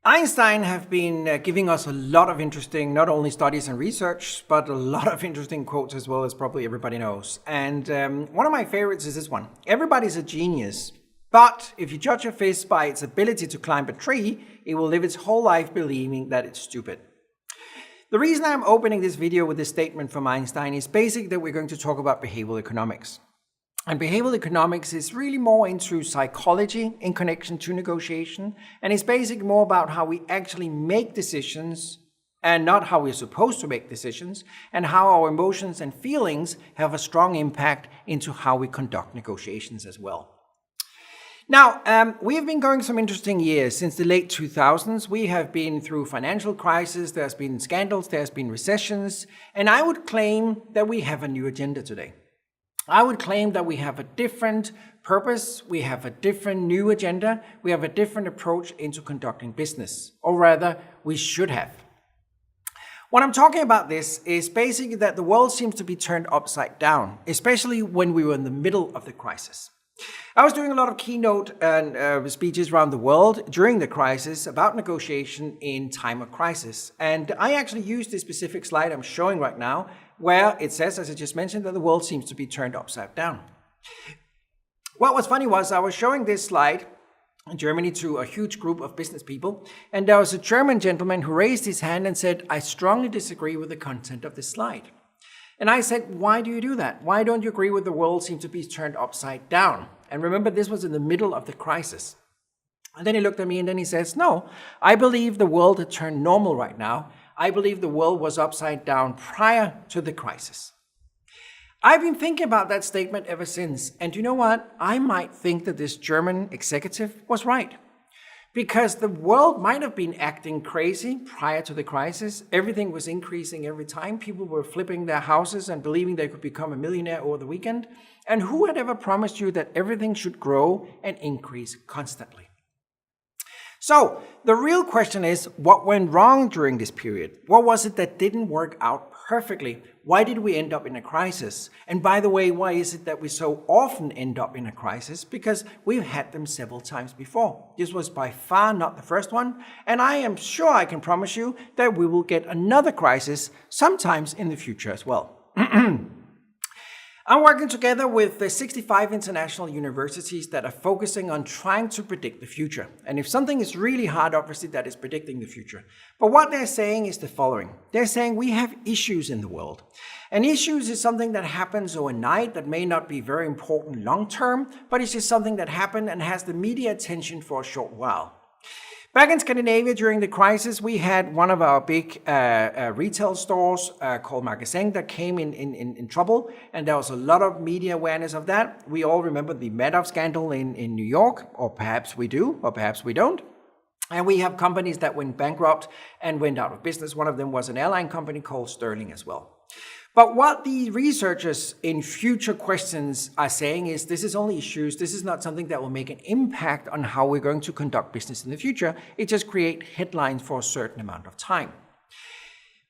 Einstein have been giving us a lot of interesting, not only studies and research, but a lot of interesting quotes as well, as probably everybody knows. And one of my favorites is this one. Everybody's a genius, but if you judge a fish by its ability to climb a tree, it will live its whole life believing that it's stupid. The reason I'm opening this video with this statement from Einstein is basically that we're going to talk about behavioral economics. And behavioral economics is really more into psychology in connection to negotiation, and it's basically more about how we actually make decisions and not how we're supposed to make decisions, and how our emotions and feelings have a strong impact into how we conduct negotiations as well. Now, we have been going some interesting years. Since the late 2000s, we have been through financial crisis, there's been scandals, there's been recessions, and I would claim that we have a new agenda today. I would claim that we have a different purpose, we have a different new agenda, we have a different approach into conducting business, or rather, we should have. What I'm talking about this is basically that the world seems to be turned upside down, especially when we were in the middle of the crisis. I was doing a lot of keynote and speeches around the world during the crisis about negotiation in time of crisis. And I actually used this specific slide I'm showing right now, where it says, as I just mentioned, that the world seems to be turned upside down. What was funny was I was showing this slide in Germany to a huge group of business people, and there was a German gentleman who raised his hand and said, "I strongly disagree with the content of this slide." And I said, "Why do you do that? Why don't you agree with the world seems to be turned upside down?" And remember, this was in the middle of the crisis. And then he looked at me and then he says, "No, I believe the world had turned normal right now. I believe the world was upside down prior to the crisis." I've been thinking about that statement ever since. And you know what? I might think that this German executive was right. Because the world might have been acting crazy prior to the crisis. Everything was increasing every time. People were flipping their houses and believing they could become a millionaire over the weekend. And who had ever promised you that everything should grow and increase constantly? So the real question is, what went wrong during this period? What was it that didn't work out perfectly? Why did we end up in a crisis? And by the way, why is it that we so often end up in a crisis? Because we've had them several times before. This was by far not the first one. And I am sure I can promise you that we will get another crisis sometimes in the future as well. I'm working together with the 65 international universities that are focusing on trying to predict the future. And if something is really hard, obviously that is predicting the future. But what they're saying is the following. They're saying we have issues in the world. And issues is something that happens overnight that may not be very important long term, but it's just something that happened and has the media attention for a short while. Back in Scandinavia during the crisis, we had one of our big retail stores called Magasin that came in trouble, and there was a lot of media awareness of that. We all remember the Madoff scandal in New York, or perhaps we do, or perhaps we don't. And we have companies that went bankrupt and went out of business. One of them was an airline company called Sterling as well. But what the researchers in future questions are saying is this is only issues. This is not something that will make an impact on how we're going to conduct business in the future. It just creates headlines for a certain amount of time.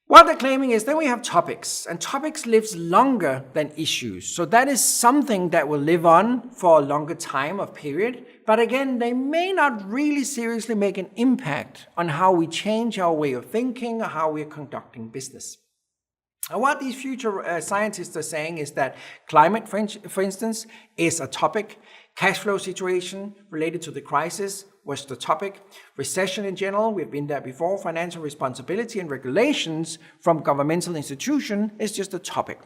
What they're claiming is that we have topics, and topics lives longer than issues. So that is something that will live on for a longer time of period. But again, they may not really seriously make an impact on how we change our way of thinking or how we're conducting business. And what these future scientists are saying is that climate, for instance, is a topic. Cash flow situation related to the crisis was the topic. Recession in general, we've been there before. Financial responsibility and regulations from governmental institution is just a topic.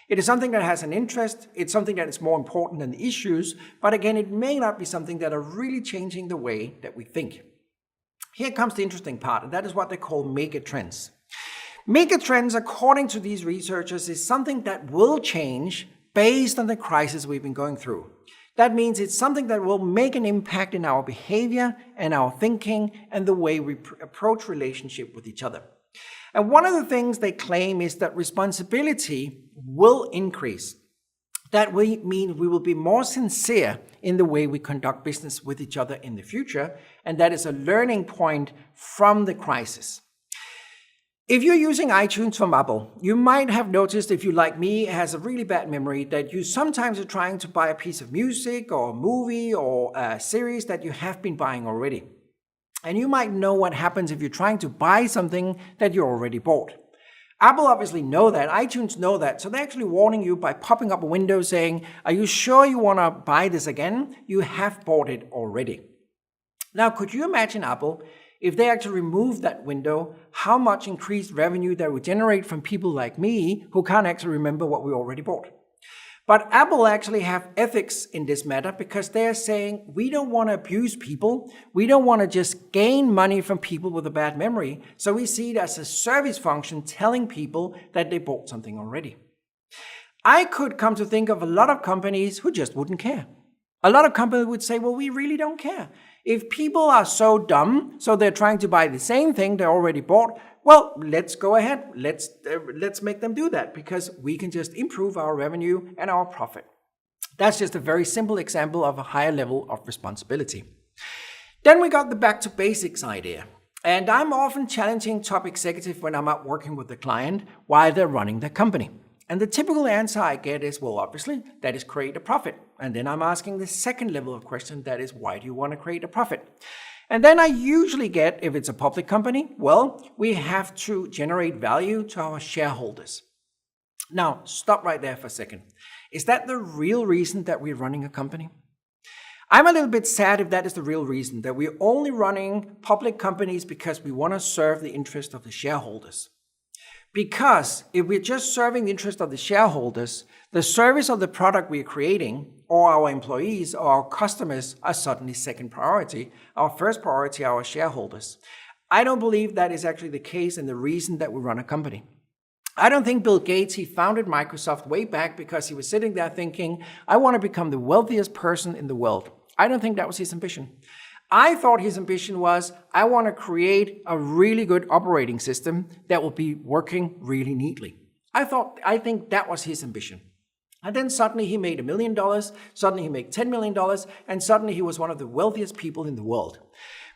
It is something that has an interest. It's something that is more important than the issues. But again, it may not be something that are really changing the way that we think. Here comes the interesting part, and that is what they call mega trends. Megatrends, according to these researchers, is something that will change based on the crisis we've been going through. That means it's something that will make an impact in our behavior and our thinking and the way we approach relationship with each other. And one of the things they claim is that responsibility will increase. That means we will be more sincere in the way we conduct business with each other in the future, and that is a learning point from the crisis. If you're using iTunes from Apple, you might have noticed, if you like me, has a really bad memory, that you sometimes are trying to buy a piece of music or a movie or a series that you have been buying already. And you might know what happens if you're trying to buy something that you already bought. Apple obviously know that, iTunes know that, so they're actually warning you by popping up a window saying, are you sure you want to buy this again? You have bought it already. Now, could you imagine Apple, if they actually removed that window, how much increased revenue that would generate from people like me who can't actually remember what we already bought? But Apple actually have ethics in this matter because they're saying we don't want to abuse people. We don't want to just gain money from people with a bad memory. So we see it as a service function telling people that they bought something already. I could come to think of a lot of companies who just wouldn't care. A lot of companies would say, well, we really don't care. If people are so dumb, so they're trying to buy the same thing they already bought, well, let's go ahead. Let's make them do that because we can just improve our revenue and our profit. That's just a very simple example of a higher level of responsibility. Then we got the back to basics idea. And I'm often challenging top executives when I'm out working with the client while they're running their company. And the typical answer I get is, well, obviously, that is create a profit. And then I'm asking the second level of question, that is, why do you want to create a profit? And then I usually get, if it's a public company, well, we have to generate value to our shareholders. Now, stop right there for a second. Is that the real reason that we're running a company? I'm a little bit sad if that is the real reason, that we're only running public companies because we want to serve the interest of the shareholders. Because if we're just serving the interest of the shareholders, the service of the product we're creating, or our employees or our customers are suddenly second priority. Our first priority are our shareholders. I don't believe that is actually the case and the reason that we run a company. I don't think Bill Gates, he founded Microsoft way back because he was sitting there thinking, I want to become the wealthiest person in the world. I don't think that was his ambition. I thought his ambition was, I want to create a really good operating system that will be working really neatly. I think that was his ambition. And then suddenly he made $1 million, suddenly he made $10 million, and suddenly he was one of the wealthiest people in the world.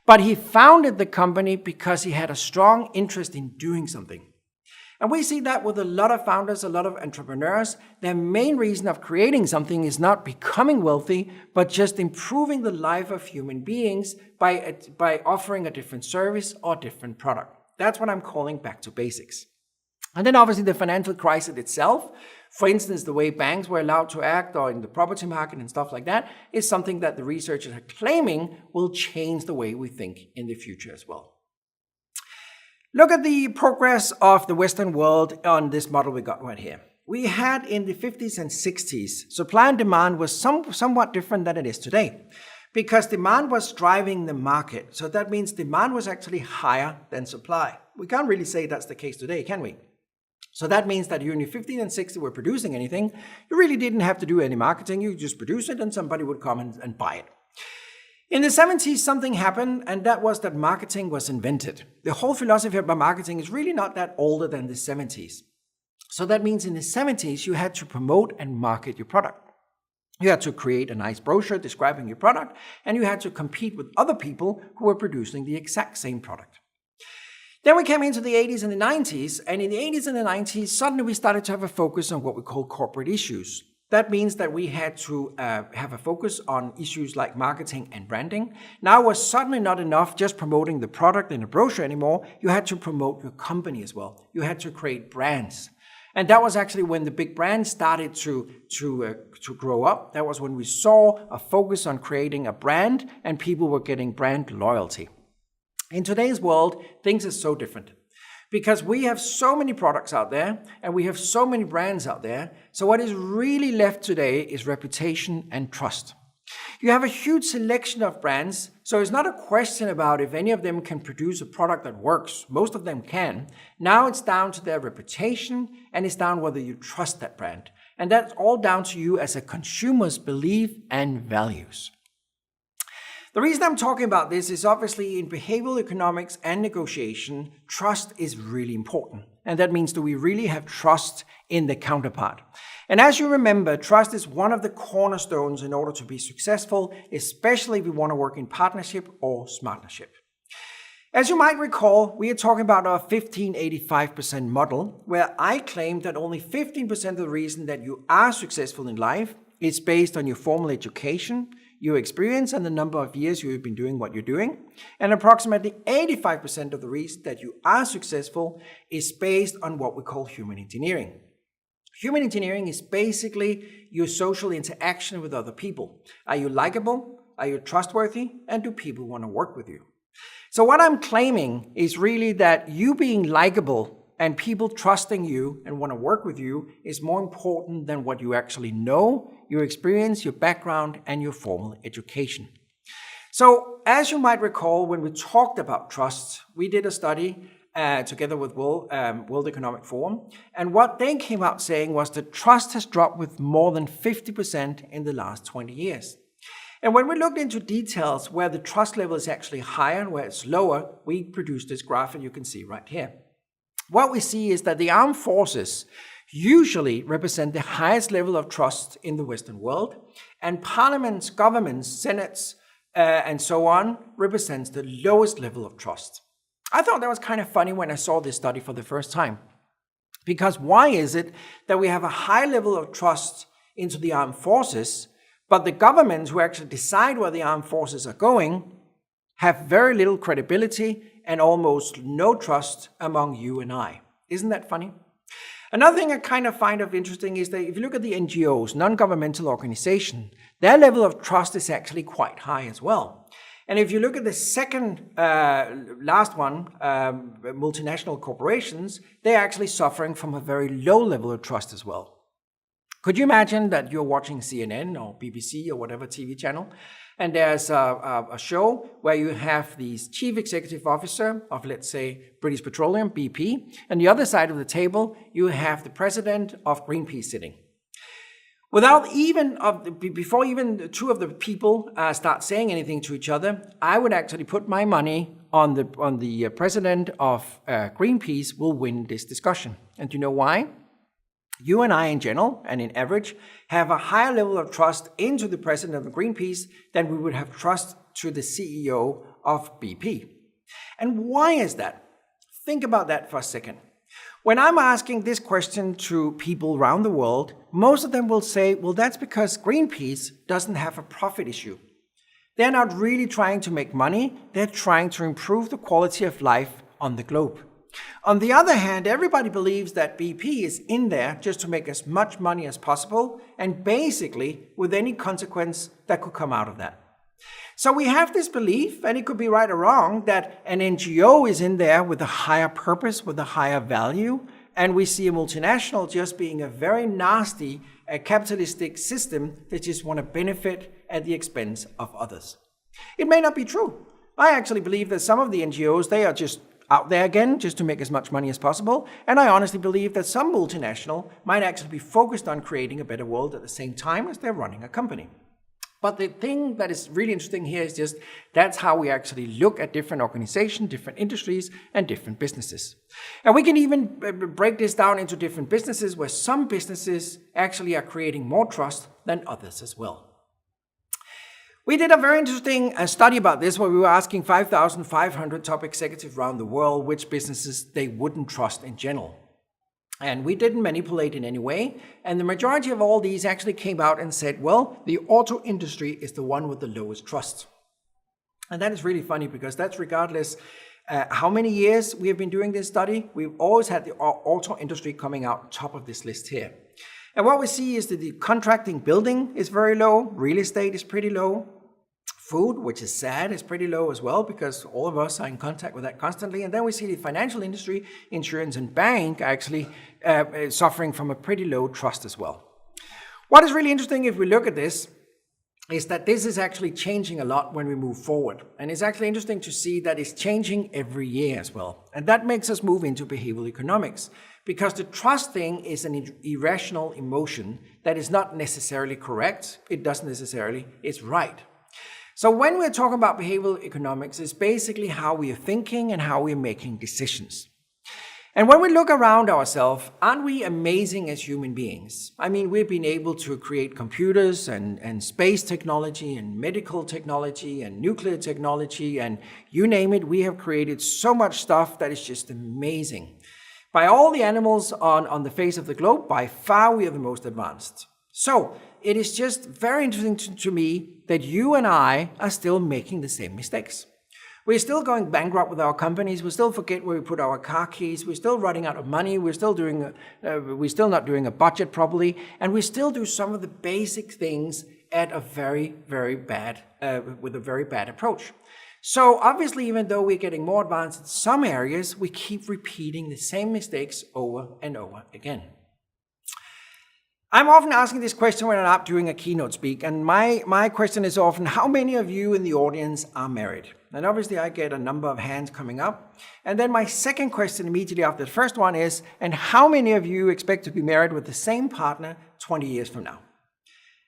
But he founded the company because he had a strong interest in doing something. And we see that with a lot of founders, a lot of entrepreneurs. Their main reason of creating something is not becoming wealthy, but just improving the life of human beings by offering a different service or different product. That's what I'm calling back to basics. And then obviously the financial crisis itself, for instance, the way banks were allowed to act or in the property market and stuff like that, is something that the researchers are claiming will change the way we think in the future as well. Look at the progress of the Western world on this model we got right here. We had in the 50s and 60s, supply and demand was somewhat different than it is today because demand was driving the market. So that means demand was actually higher than supply. We can't really say that's the case today, can we? So that means that you in your 50s and 60s were producing anything, you really didn't have to do any marketing, you just produce it and somebody would come and buy it. In the 70s, something happened, and that was that marketing was invented. The whole philosophy about marketing is really not that older than the 70s. So that means in the 70s, you had to promote and market your product. You had to create a nice brochure describing your product, and you had to compete with other people who were producing the exact same product. Then we came into the 80s and the 90s, and in the 80s and the 90s, suddenly we started to have a focus on what we call corporate issues. That means that we had to have a focus on issues like marketing and branding. Now it was suddenly not enough just promoting the product in a brochure anymore. You had to promote your company as well. You had to create brands. And that was actually when the big brands started to grow up. That was when we saw a focus on creating a brand and people were getting brand loyalty. In today's world, things are so different. Because we have so many products out there and we have so many brands out there. So what is really left today is reputation and trust. You have a huge selection of brands, so it's not a question about if any of them can produce a product that works. Most of them can. Now it's down to their reputation and it's down whether you trust that brand. And that's all down to you as a consumer's belief and values. The reason I'm talking about this is obviously in behavioral economics and negotiation, trust is really important. And that means do we really have trust in the counterpart? And as you remember, trust is one of the cornerstones in order to be successful, especially if we want to work in partnership or partnership. As you might recall, we are talking about our 15-85% model, where I claim that only 15% of the reason that you are successful in life is based on your formal education, your experience and the number of years you've been doing what you're doing. And approximately 85% of the reason that you are successful is based on what we call human engineering. Human engineering is basically your social interaction with other people. Are you likable? Are you trustworthy? And do people want to work with you? So what I'm claiming is really that you being likable and people trusting you and want to work with you is more important than what you actually know, your experience, your background, and your formal education. So as you might recall, when we talked about trust, we did a study together with World Economic Forum. And what they came out saying was that trust has dropped with more than 50% in the last 20 years. And when we looked into details where the trust level is actually higher and where it's lower, we produced this graph, and you can see right here. What we see is that the armed forces usually represent the highest level of trust in the Western world, and parliaments, governments, senates, and so on represents the lowest level of trust. I thought that was kind of funny when I saw this study for the first time. Because why is it that we have a high level of trust into the armed forces, but the governments who actually decide where the armed forces are going have very little credibility and almost no trust among you and I? Isn't that funny? Another thing I kind of find interesting is that if you look at the NGOs, non-governmental organization, their level of trust is actually quite high as well. And if you look at the second last one, multinational corporations, they're actually suffering from a very low level of trust as well. Could you imagine that you're watching CNN or BBC or whatever TV channel, and there's a show where you have the chief executive officer of, let's say, British Petroleum, BP, and the other side of the table, you have the president of Greenpeace sitting. Before even two of the people start saying anything to each other, I would actually put my money on the president of Greenpeace will win this discussion. And do you know why? You and I in general, and in average, have a higher level of trust into the president of Greenpeace than we would have trust to the CEO of BP. And why is that? Think about that for a second. When I'm asking this question to people around the world, most of them will say, well, that's because Greenpeace doesn't have a profit issue. They're not really trying to make money. They're trying to improve the quality of life on the globe. On the other hand, everybody believes that BP is in there just to make as much money as possible, and basically with any consequence that could come out of that. So we have this belief, and it could be right or wrong, that an NGO is in there with a higher purpose, with a higher value, and we see a multinational just being a very nasty, capitalistic system that just want to benefit at the expense of others. It may not be true. I actually believe that some of the NGOs, they are just out there again just to make as much money as possible, and I honestly believe that some multinational might actually be focused on creating a better world at the same time as they're running a company. But the thing that is really interesting here is just that's how we actually look at different organizations, different industries, and different businesses. And we can even break this down into different businesses where some businesses actually are creating more trust than others as well. We did a very interesting study about this where we were asking 5,500 top executives around the world which businesses they wouldn't trust in general. And we didn't manipulate in any way. And the majority of all these actually came out and said, well, the auto industry is the one with the lowest trust. And that is really funny because that's regardless how many years we have been doing this study, we've always had the auto industry coming out top of this list here. And what we see is that the contracting building is very low, real estate is pretty low, food, which is sad, is pretty low as well because all of us are in contact with that constantly. And then we see the financial industry, insurance and bank are actually suffering from a pretty low trust as well. What is really interesting if we look at this is that this is actually changing a lot when we move forward. And it's actually interesting to see that it's changing every year as well. And that makes us move into behavioral economics because the trust thing is an irrational emotion that is not necessarily correct. It doesn't necessarily, it's right. So when we're talking about behavioral economics, it's basically how we are thinking and how we're making decisions. And when we look around ourselves, aren't we amazing as human beings? I mean, we've been able to create computers and space technology and medical technology and nuclear technology and you name it, we have created so much stuff that is just amazing. By all the animals on the face of the globe, by far we are the most advanced. So it is just very interesting to me that you and I are still making the same mistakes. We're still going bankrupt with our companies. We still forget where we put our car keys. We're still running out of money. We're still not doing a budget properly, and we still do some of the basic things at a very, very bad with a very bad approach. So obviously, even though we're getting more advanced in some areas, we keep repeating the same mistakes over and over again. I'm often asking this question when I'm up doing a keynote speak, and my question is often, how many of you in the audience are married? And obviously I get a number of hands coming up. And then my second question immediately after the first one is, and how many of you expect to be married with the same partner 20 years from now?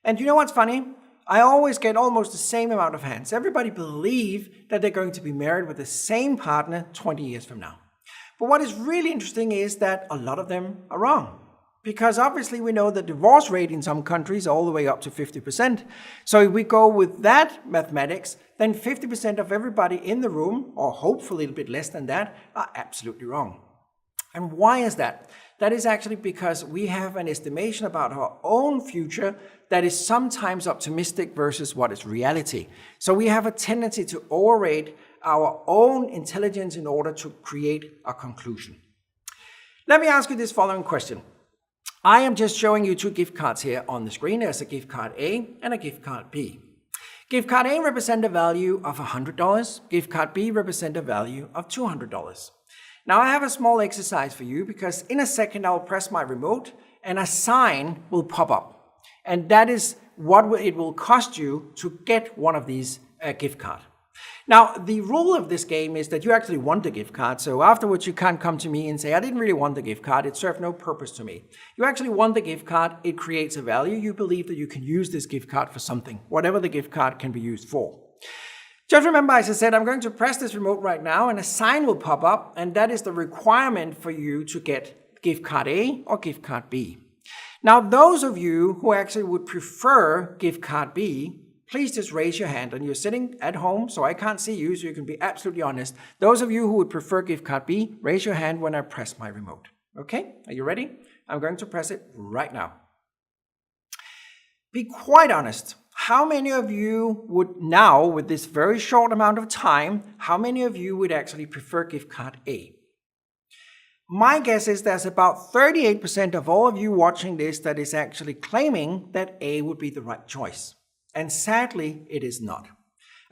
And you know what's funny? I always get almost the same amount of hands. Everybody believe that they're going to be married with the same partner 20 years from now. But what is really interesting is that a lot of them are wrong. Because obviously we know the divorce rate in some countries all the way up to 50%. So if we go with that mathematics, then 50% of everybody in the room, or hopefully a little bit less than that, are absolutely wrong. And why is that? That is actually because we have an estimation about our own future that is sometimes optimistic versus what is reality. So we have a tendency to overrate our own intelligence in order to create a conclusion. Let me ask you this following question. I am just showing you two gift cards here on the screen. There's a gift card A and a gift card B. Gift card A represents a value of $100. Gift card B represents a value of $200. Now I have a small exercise for you because in a second I'll press my remote and a sign will pop up. And that is what it will cost you to get one of these gift cards. Now, the rule of this game is that you actually want the gift card. So afterwards, you can't come to me and say, I didn't really want the gift card. It served no purpose to me. You actually want the gift card. It creates a value. You believe that you can use this gift card for something, whatever the gift card can be used for. Just remember, as I said, I'm going to press this remote right now and a sign will pop up. And that is the requirement for you to get gift card A or gift card B. Now, those of you who actually would prefer gift card B, please just raise your hand. And you're sitting at home, so I can't see you, so you can be absolutely honest. Those of you who would prefer gift card B, raise your hand when I press my remote. Okay, are you ready? I'm going to press it right now. Be quite honest. How many of you would now, with this very short amount of time, how many of you would actually prefer gift card A? My guess is there's about 38% of all of you watching this that is actually claiming that A would be the right choice. And sadly, it is not.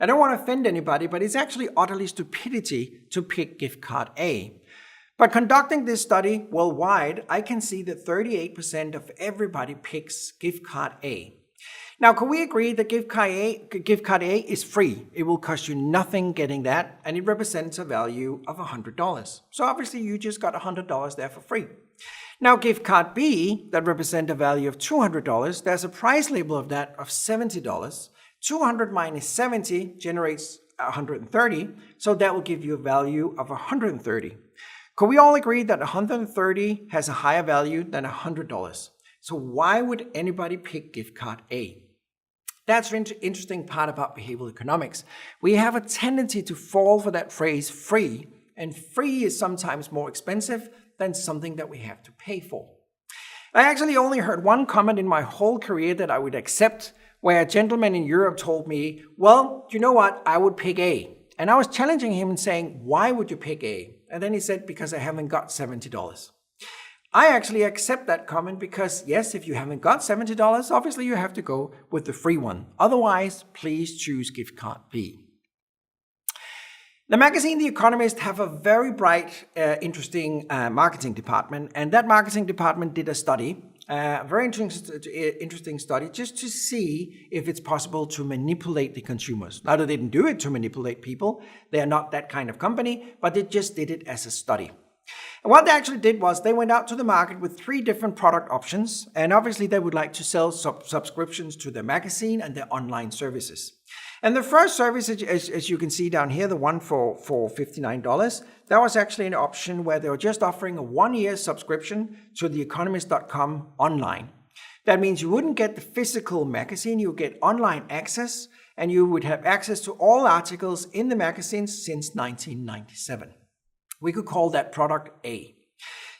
I don't want to offend anybody, but it's actually utterly stupidity to pick gift card A. But conducting this study worldwide, I can see that 38% of everybody picks gift card A. Now, can we agree that gift card A is free? It will cost you nothing getting that, and it represents a value of $100. So obviously, you just got $100 there for free. Now, gift card B, that represents a value of $200, there's a price label of that of $70. 200 minus 70 generates 130, so that will give you a value of 130. Could we all agree that 130 has a higher value than $100? So why would anybody pick gift card A? That's the interesting part about behavioral economics. We have a tendency to fall for that phrase free, and free is sometimes more expensive than something that we have to pay for. I actually only heard one comment in my whole career that I would accept, where a gentleman in Europe told me, well, you know what, I would pick A. And I was challenging him and saying, why would you pick A? And then he said, because I haven't got $70. I actually accept that comment because, yes, if you haven't got $70, obviously you have to go with the free one. Otherwise, please choose gift card B. The magazine The Economist have a very bright, interesting marketing department, and that marketing department did a study, a very interesting study, just to see if it's possible to manipulate the consumers. Now, they didn't do it to manipulate people. They are not that kind of company, but they just did it as a study. And what they actually did was they went out to the market with 3 different product options, and obviously they would like to sell subscriptions to their magazine and their online services. And the first service, as you can see down here, the one for $59, that was actually an option where they were just offering a 1-year subscription to theeconomist.com online. That means you wouldn't get the physical magazine, you would get online access, and you would have access to all articles in the magazine since 1997. We could call that product A.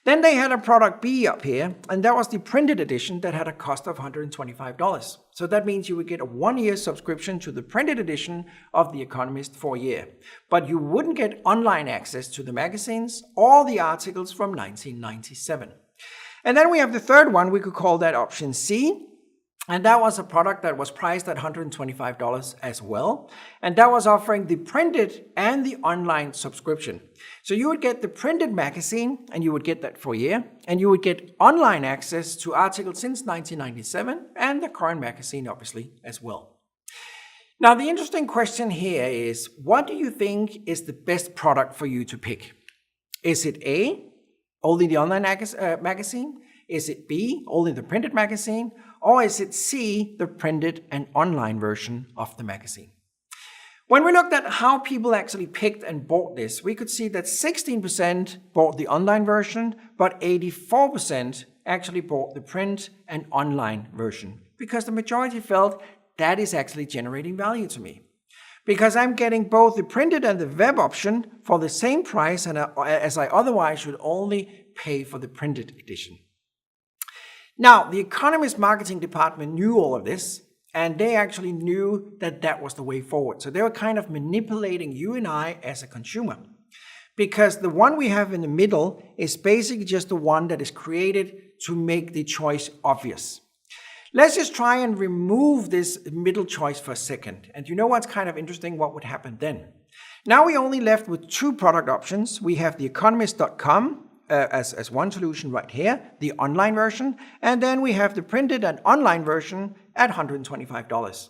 Then they had a product B up here, and that was the printed edition that had a cost of $125. So that means you would get a 1-year subscription to the printed edition of The Economist for a year. But you wouldn't get online access to the magazines or the articles from 1997. And then we have the third one, we could call that option C. And that was a product that was priced at $125 as well. And that was offering the printed and the online subscription. So you would get the printed magazine, and you would get that for a year. And you would get online access to articles since 1997 and the current magazine, obviously, as well. Now, the interesting question here is, what do you think is the best product for you to pick? Is it A, only the online magazine? Is it B, only the printed magazine? Or is it C, the printed and online version of the magazine? When we looked at how people actually picked and bought this, we could see that 16% bought the online version, but 84% actually bought the print and online version, because the majority felt that is actually generating value to me. Because I'm getting both the printed and the web option for the same price as I otherwise should only pay for the printed edition. Now, the Economist marketing department knew all of this, and they actually knew that that was the way forward. So they were kind of manipulating you and I as a consumer. Because the one we have in the middle is basically just the one that is created to make the choice obvious. Let's just try and remove this middle choice for a second. And you know what's kind of interesting? What would happen then? Now we're only left with 2 product options. We have theeconomist.com as one solution right here, the online version, and then we have the printed and online version at $125.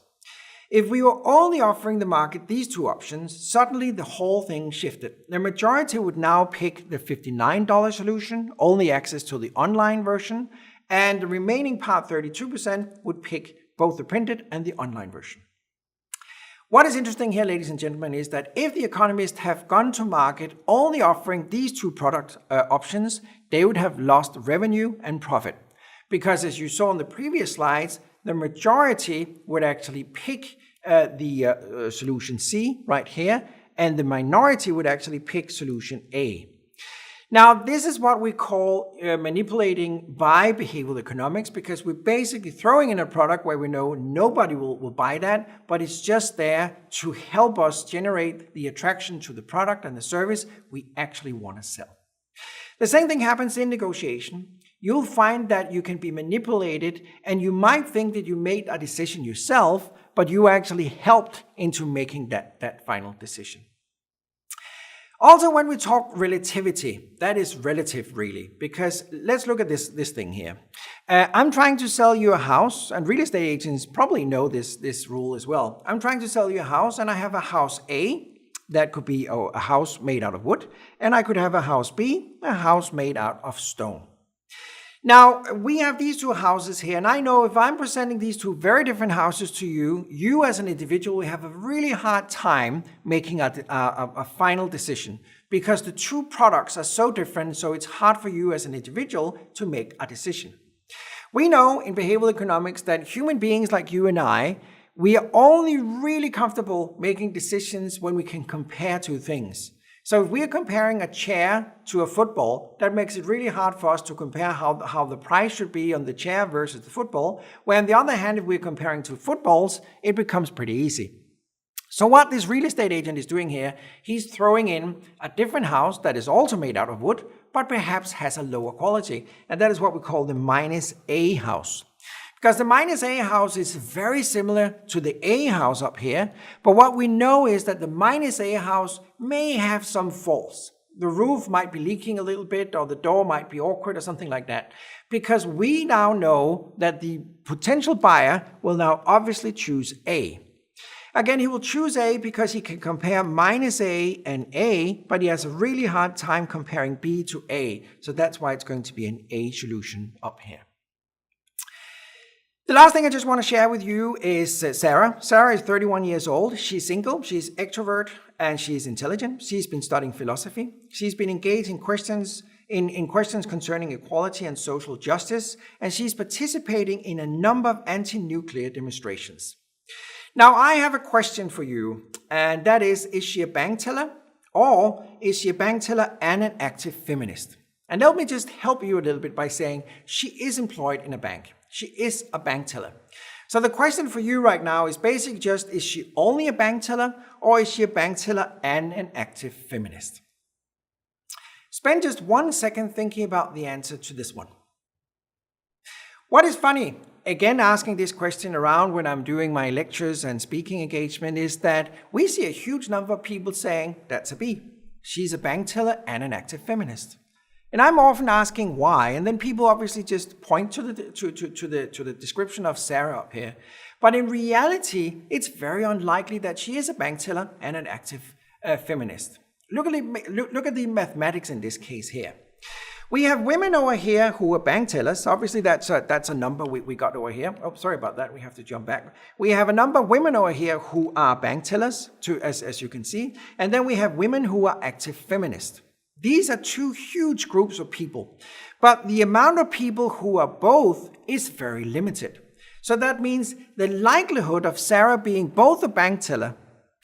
If we were only offering the market these 2 options, suddenly the whole thing shifted. The majority would now pick the $59 solution, only access to the online version, and the remaining part, 32%, would pick both the printed and the online version. What is interesting here, ladies and gentlemen, is that if the Economist have gone to market only offering these 2 product options, they would have lost revenue and profit. Because as you saw in the previous slides, the majority would actually pick the solution C right here, and the minority would actually pick solution A. Now, this is what we call manipulating by behavioral economics, because we're basically throwing in a product where we know nobody will buy that, but it's just there to help us generate the attraction to the product and the service we actually want to sell. The same thing happens in negotiation. You'll find that you can be manipulated, and you might think that you made a decision yourself, but you actually helped into making that final decision. Also, when we talk relativity, that is relative really, because let's look at this thing here. I'm trying to sell you a house, and real estate agents probably know this rule as well. I'm trying to sell you a house, and I have a house A, that could be a house made out of wood, and I could have a house B, a house made out of stone. Now, we have these 2 houses here, and I know if I'm presenting these 2 very different houses to you, you as an individual will have a really hard time making a final decision, because the 2 products are so different, so it's hard for you as an individual to make a decision. We know in behavioral economics that human beings like you and I, we are only really comfortable making decisions when we can compare 2 things. So if we are comparing a chair to a football, that makes it really hard for us to compare how the price should be on the chair versus the football. Where on the other hand, if we're comparing 2 footballs, it becomes pretty easy. So what this real estate agent is doing here, he's throwing in a different house that is also made out of wood, but perhaps has a lower quality. And that is what we call the minus A house. Because the minus A house is very similar to the A house up here, but what we know is that the minus A house may have some faults. The roof might be leaking a little bit, or the door might be awkward or something like that. Because we now know that the potential buyer will now obviously choose A. Again, he will choose A because he can compare minus A and A, but he has a really hard time comparing B to A. So that's why it's going to be an A solution up here. The last thing I just want to share with you is Sarah. Sarah is 31 years old. She's single, she's extrovert, and she's intelligent. She's been studying philosophy. She's been engaged in questions concerning equality and social justice, and she's participating in a number of anti-nuclear demonstrations. Now, I have a question for you, and that is she a bank teller, or is she a bank teller and an active feminist? And let me just help you a little bit by saying she is employed in a bank. She is a bank teller. So the question for you right now is basically just, is she only a bank teller or is she a bank teller and an active feminist? Spend just 1 second thinking about the answer to this one. What is funny, again asking this question around when I'm doing my lectures and speaking engagement, is that we see a huge number of people saying that's a B. She's a bank teller and an active feminist. And I'm often asking why, and then people obviously just point to the description of Sarah up here. But in reality, it's very unlikely that she is a bank teller and an active feminist. Look at the mathematics in this case here. We have women over here who are bank tellers. Obviously, that's a number we got over here. Oh, sorry about that. We have to jump back. We have a number of women over here who are bank tellers, as you can see. And then we have women who are active feminists. These are two huge groups of people. But the amount of people who are both is very limited. So that means the likelihood of Sarah being both a bank teller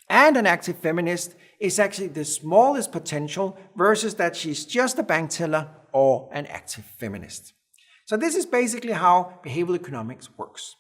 and an active feminist is actually the smallest potential versus that she's just a bank teller or an active feminist. So this is basically how behavioral economics works.